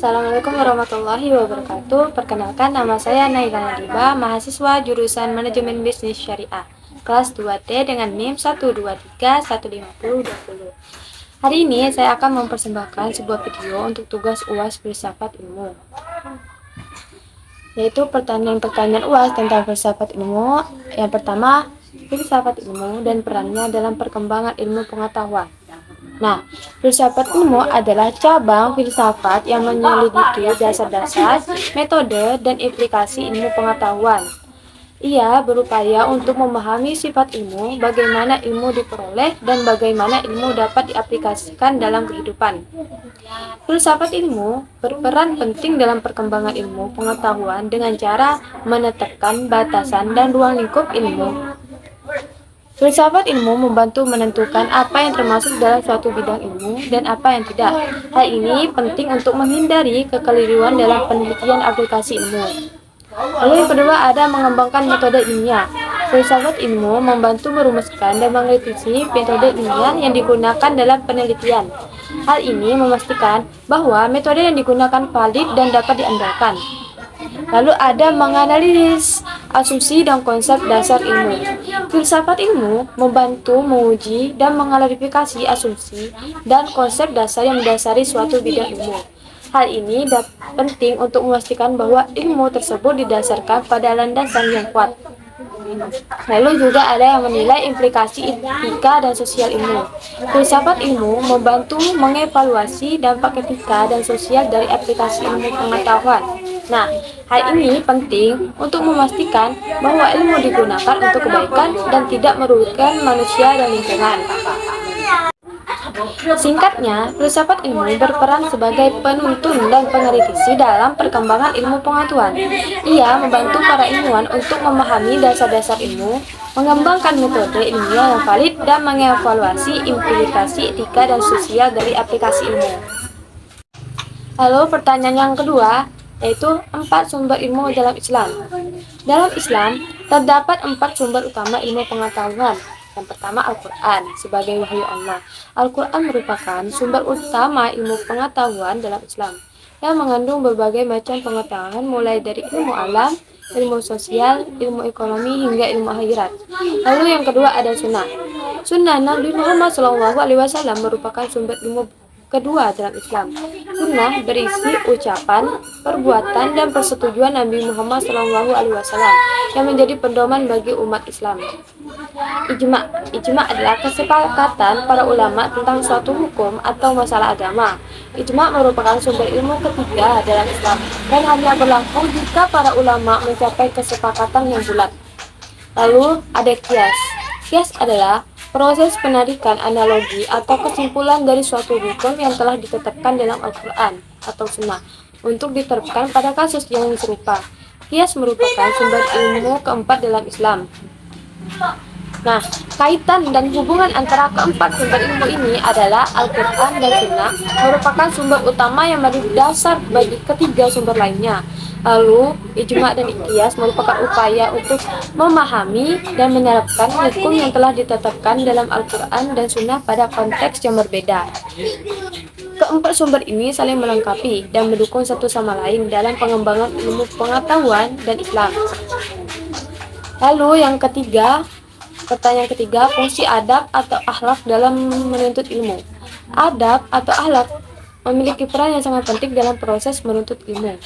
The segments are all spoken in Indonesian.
Assalamualaikum warahmatullahi wabarakatuh. Perkenalkan, nama saya Naila Nadiba, mahasiswa jurusan Manajemen Bisnis Syariah, kelas 2T dengan NIM 123150020. Hari ini saya akan mempersembahkan sebuah video untuk tugas UAS Filsafat Ilmu, yaitu pertanyaan-pertanyaan UAS tentang filsafat ilmu. Yang pertama, filsafat ilmu dan perannya dalam perkembangan ilmu pengetahuan. Nah, filsafat ilmu adalah cabang filsafat yang menyelidiki dasar-dasar, metode, dan implikasi ilmu pengetahuan. Ia berupaya untuk memahami sifat ilmu, bagaimana ilmu diperoleh, dan bagaimana ilmu dapat diaplikasikan dalam kehidupan. Filsafat ilmu berperan penting dalam perkembangan ilmu pengetahuan dengan cara menetapkan batasan dan ruang lingkup ilmu. Filsafat ilmu membantu menentukan apa yang termasuk dalam suatu bidang ilmu dan apa yang tidak. Hal ini penting untuk menghindari kekeliruan dalam penelitian aplikasi ilmu. Lalu yang kedua ada mengembangkan metode ilmiah. Filsafat ilmu membantu merumuskan dan mengkritisi metode ilmiah yang digunakan dalam penelitian. Hal ini memastikan bahwa metode yang digunakan valid dan dapat diandalkan. Lalu ada menganalisis asumsi dan konsep dasar ilmu. Filsafat ilmu membantu menguji dan mengklarifikasi asumsi dan konsep dasar yang mendasari suatu bidang ilmu. Hal ini penting untuk memastikan bahwa ilmu tersebut didasarkan pada landasan yang kuat. Lalu juga ada yang menilai implikasi etika dan sosial ilmu. Filsafat ilmu membantu mengevaluasi dampak etika dan sosial dari aplikasi ilmu pengetahuan. Nah, hal ini penting untuk memastikan bahwa ilmu digunakan untuk kebaikan dan tidak merugikan manusia dan lingkungan. Singkatnya, filsafat ilmu berperan sebagai penuntun dan pengkritisi dalam perkembangan ilmu pengetahuan. Ia membantu para ilmuwan untuk memahami dasar-dasar ilmu, mengembangkan metode ilmiah yang valid, dan mengevaluasi implikasi etika dan sosial dari aplikasi ilmu. Lalu pertanyaan yang kedua, yaitu 4 sumber ilmu dalam Islam. Dalam Islam, terdapat 4 sumber utama ilmu pengetahuan. Yang pertama, Al-Quran sebagai wahyu Allah. Al-Quran merupakan sumber utama ilmu pengetahuan dalam Islam yang mengandung berbagai macam pengetahuan mulai dari ilmu alam, ilmu sosial, ilmu ekonomi, hingga ilmu akhirat. Lalu yang kedua ada Sunnah. Sunnah Nabi Muhammad SAW merupakan sumber ilmu kedua dalam Islam. Sunnah berisi ucapan, perbuatan, dan persetujuan Nabi Muhammad SAW yang menjadi pedoman bagi umat Islam. Ijma adalah kesepakatan para ulama tentang suatu hukum atau masalah agama. Ijma merupakan sumber ilmu ketiga dalam Islam dan hanya berlaku jika para ulama mencapai kesepakatan yang bulat. Lalu ada kias. Kias adalah proses penarikan analogi atau kesimpulan dari suatu hukum yang telah ditetapkan dalam Al-Quran atau Sunnah untuk diterapkan pada kasus yang serupa. Kias merupakan sumber ilmu keempat dalam Islam. Nah, kaitan dan hubungan antara keempat sumber ilmu ini adalah Al-Quran dan Sunnah merupakan sumber utama yang menjadi dasar bagi ketiga sumber lainnya. Lalu, ijma dan kias merupakan upaya untuk memahami dan menerapkan hukum yang telah ditetapkan dalam Al-Quran dan Sunnah pada konteks yang berbeda. Keempat sumber ini saling melengkapi dan mendukung satu sama lain dalam pengembangan ilmu pengetahuan dan Islam. Lalu yang ketiga, pertanyaan ketiga, fungsi adab atau akhlak dalam menuntut ilmu. Adab atau akhlak memiliki peran yang sangat penting dalam proses menuntut ilmu.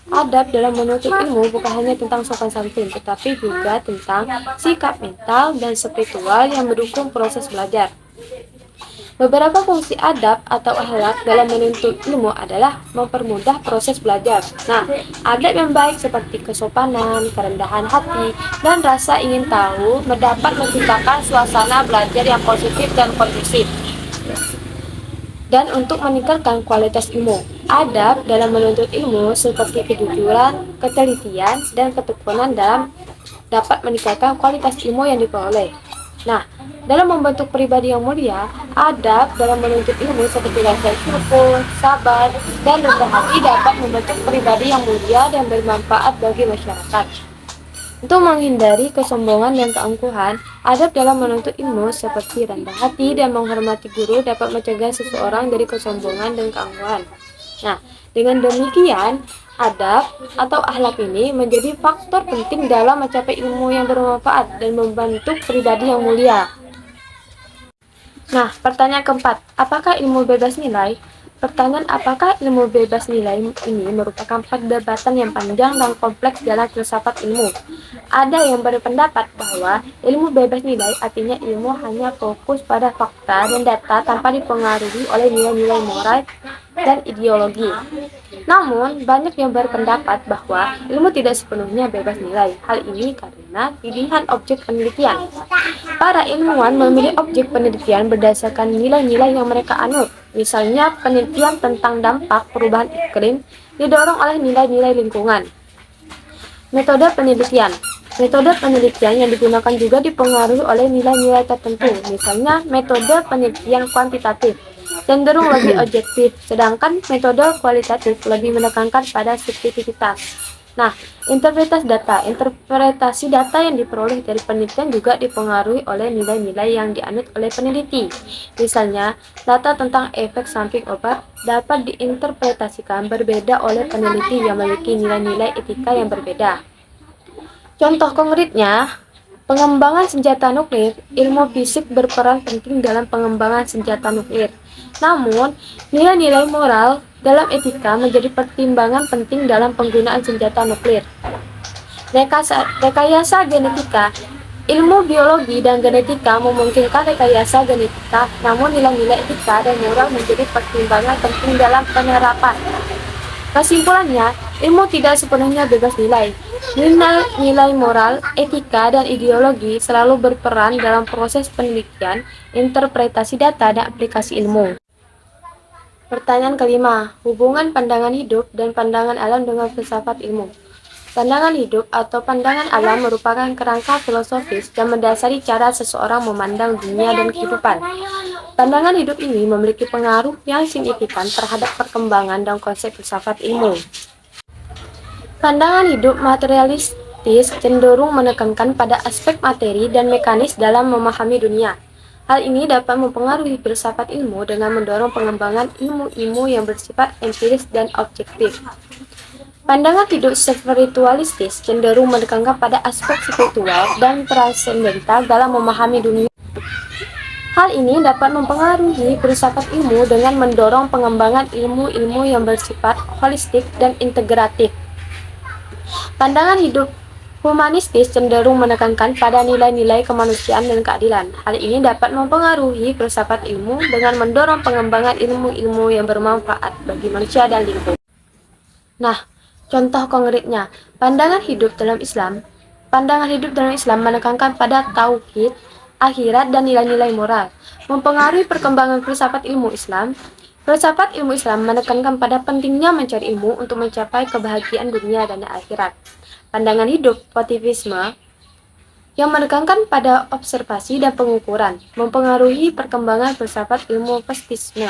Adab dalam menuntut ilmu bukan hanya tentang sopan santun, tetapi juga tentang sikap mental dan spiritual yang mendukung proses belajar. Beberapa fungsi adab atau akhlak dalam menuntut ilmu adalah mempermudah proses belajar. Nah, adab yang baik seperti kesopanan, kerendahan hati, dan rasa ingin tahu dapat menciptakan suasana belajar yang positif dan kondusif. Dan untuk meningkatkan kualitas ilmu, adab dalam menuntut ilmu seperti kejujuran, ketelitian, dan ketekunan dapat meningkatkan kualitas ilmu yang diperoleh. Nah, dalam membentuk pribadi yang mulia, adab dalam menuntut ilmu seperti rasa syukur, sabar, dan rendah hati dapat membentuk pribadi yang mulia dan bermanfaat bagi masyarakat. Untuk menghindari kesombongan dan keangkuhan, adab dalam menuntut ilmu seperti rendah hati dan menghormati guru dapat mencegah seseorang dari kesombongan dan keangkuhan. Nah, dengan demikian, adab atau akhlak ini menjadi faktor penting dalam mencapai ilmu yang bermanfaat dan membentuk pribadi yang mulia. Nah, pertanyaan keempat, apakah ilmu bebas nilai? Pertanyaan apakah ilmu bebas nilai ini merupakan perdebatan yang panjang dan kompleks dalam filsafat ilmu. Ada yang berpendapat bahwa ilmu bebas nilai artinya ilmu hanya fokus pada fakta dan data tanpa dipengaruhi oleh nilai-nilai moral dan ideologi. Namun, banyak yang berpendapat bahwa ilmu tidak sepenuhnya bebas nilai. Hal ini karena pilihan objek penelitian. Para ilmuwan memilih objek penelitian berdasarkan nilai-nilai yang mereka anut. Misalnya, penelitian tentang dampak perubahan iklim didorong oleh nilai-nilai lingkungan. Metode penelitian. Metode penelitian yang digunakan juga dipengaruhi oleh nilai-nilai tertentu. Misalnya, metode penelitian kuantitatif cenderung lebih objektif, sedangkan metode kualitatif lebih menekankan pada subjektivitas. Nah, interpretasi data yang diperoleh dari penelitian juga dipengaruhi oleh nilai-nilai yang dianut oleh peneliti. Misalnya, data tentang efek samping obat dapat diinterpretasikan berbeda oleh peneliti yang memiliki nilai-nilai etika yang berbeda. Contoh konkretnya, pengembangan senjata nuklir. Ilmu fisik berperan penting dalam pengembangan senjata nuklir. Namun, nilai-nilai moral dalam etika menjadi pertimbangan penting dalam penggunaan senjata nuklir. Rekayasa genetika. Ilmu biologi dan genetika memungkinkan rekayasa genetika, namun nilai-nilai etika dan moral menjadi pertimbangan penting dalam penerapan. Kesimpulannya, ilmu tidak sepenuhnya bebas nilai. Nilai moral, etika, dan ideologi selalu berperan dalam proses penelitian, interpretasi data, dan aplikasi ilmu. Pertanyaan kelima, hubungan pandangan hidup dan pandangan alam dengan filsafat ilmu. Pandangan hidup atau pandangan alam merupakan kerangka filosofis yang mendasari cara seseorang memandang dunia dan kehidupan. Pandangan hidup ini memiliki pengaruh yang signifikan terhadap perkembangan dan konsep filsafat ilmu. Pandangan hidup materialistis cenderung menekankan pada aspek materi dan mekanis dalam memahami dunia. Hal ini dapat mempengaruhi filsafat ilmu dengan mendorong pengembangan ilmu-ilmu yang bersifat empiris dan objektif. Pandangan hidup spiritualistis cenderung menekankan pada aspek spiritual dan transendental dalam memahami dunia. Hal ini dapat mempengaruhi filsafat ilmu dengan mendorong pengembangan ilmu-ilmu yang bersifat holistik dan integratif. Pandangan hidup humanistis cenderung menekankan pada nilai-nilai kemanusiaan dan keadilan. Hal ini dapat mempengaruhi filsafat ilmu dengan mendorong pengembangan ilmu-ilmu yang bermanfaat bagi manusia dan lingkungan. Nah, contoh konkretnya, pandangan hidup dalam Islam. Pandangan hidup dalam Islam menekankan pada tauhid, akhirat, dan nilai-nilai moral. Mempengaruhi perkembangan filsafat ilmu Islam. Filsafat ilmu Islam menekankan pada pentingnya mencari ilmu untuk mencapai kebahagiaan dunia dan akhirat. Pandangan hidup positivisme yang menekankan pada observasi dan pengukuran, mempengaruhi perkembangan filsafat ilmu positivisme.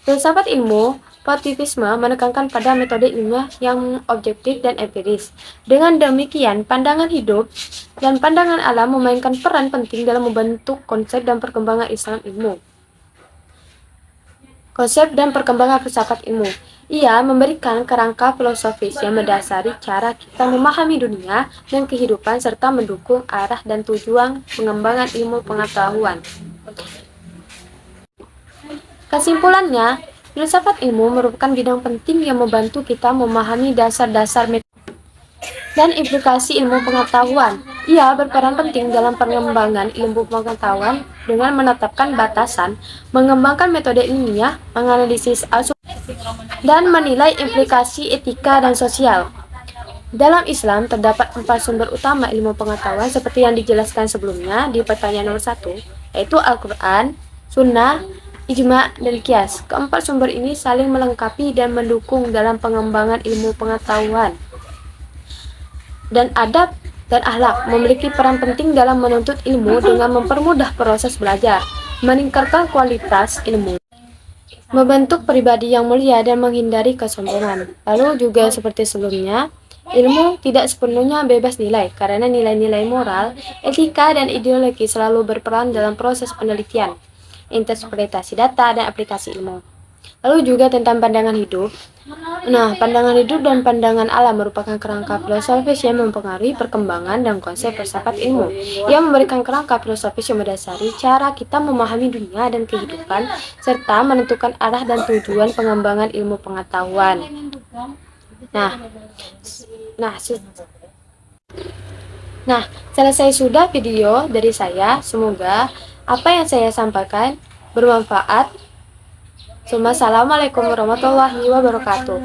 Filsafat ilmu positivisme menekankan pada metode ilmiah yang objektif dan empiris. Dengan demikian, pandangan hidup dan pandangan alam memainkan peran penting dalam membentuk konsep dan perkembangan Islam ilmu. Konsep dan perkembangan filsafat ilmu. Ia memberikan kerangka filosofis yang mendasari cara kita memahami dunia dan kehidupan serta mendukung arah dan tujuan pengembangan ilmu pengetahuan. Kesimpulannya, filsafat ilmu merupakan bidang penting yang membantu kita memahami dasar-dasar metode dan implikasi ilmu pengetahuan. Ia berperan penting dalam pengembangan ilmu pengetahuan dengan menetapkan batasan, mengembangkan metode ilmiah, menganalisis asumsi, dan menilai implikasi etika dan sosial. Dalam Islam terdapat 4 sumber utama ilmu pengetahuan seperti yang dijelaskan sebelumnya di pertanyaan nomor 1, yaitu Al-Quran, Sunnah, Ijma, dan Qiyas. Keempat sumber ini saling melengkapi dan mendukung dalam pengembangan ilmu pengetahuan. Dan adab dan akhlak memiliki peran penting dalam menuntut ilmu dengan mempermudah proses belajar, meningkatkan kualitas ilmu, membentuk pribadi yang mulia dan menghindari kesombongan. Lalu juga seperti sebelumnya, ilmu tidak sepenuhnya bebas nilai karena nilai-nilai moral, etika, dan ideologi selalu berperan dalam proses penelitian, interpretasi data, dan aplikasi ilmu. Lalu juga tentang pandangan hidup. Nah, pandangan hidup dan pandangan alam merupakan kerangka filosofis yang mempengaruhi perkembangan dan konsep filsafat ilmu. Ia memberikan kerangka filosofis yang mendasari cara kita memahami dunia dan kehidupan, serta menentukan arah dan tujuan pengembangan ilmu pengetahuan. Nah, nah, selesai sudah video dari saya. Semoga apa yang saya sampaikan bermanfaat. Assalamualaikum warahmatullahi wabarakatuh.